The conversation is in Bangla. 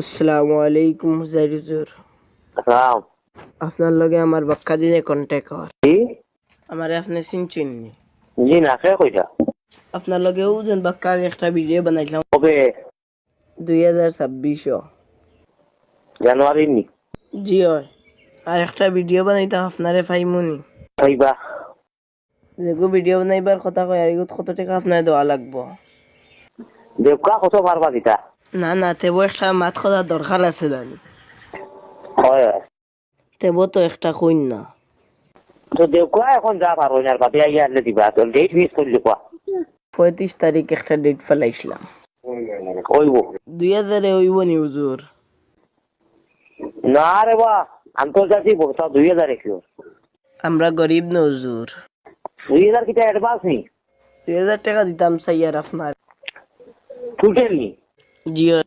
আসসালামু আলাইকুম হুজুর। রাম আপনার লগে আমার বাক্কা দিনে কন্টাক্ট হওয়ার। কি আমারে আপনি চিনছেন নি? জি না কে কইটা আপনার লগেও যেন বাক্কা আগে একটা ভিডিও বানাইছিলাম কবে 2026 জানুয়ারি নি জি হয়। আর একটা ভিডিও বানাইতাম আপনারে ফাইমুনি। কইবা যেগু ভিডিও বানাইবার কথা কয় আর এগুত কত টাকা আপনার দেওয়া লাগবো? দেবকা কত পারবা দিতা না তেবো একটা মাত কথা দরকার আছে জানি। হয় তেবো তো একটা কইন না। তো দেবকা এখন যা পারো না বাদে আইয়া আনলে দিবা তো ডেট মিস করলি কোয়া 35 তারিখ একটা ডেট ফেলাইছিলাম। কইব 2000 হইব নি হুজুর? না রে বা আন্তর্জাতিক ভোক্তা 2000 কিলো আমরা গরিব না হুজুর। 2000 কিটা অ্যাডভান্স নি 2000 টাকা দিতাম সাইয়ার আপনার। টুটেল নি জি হয়।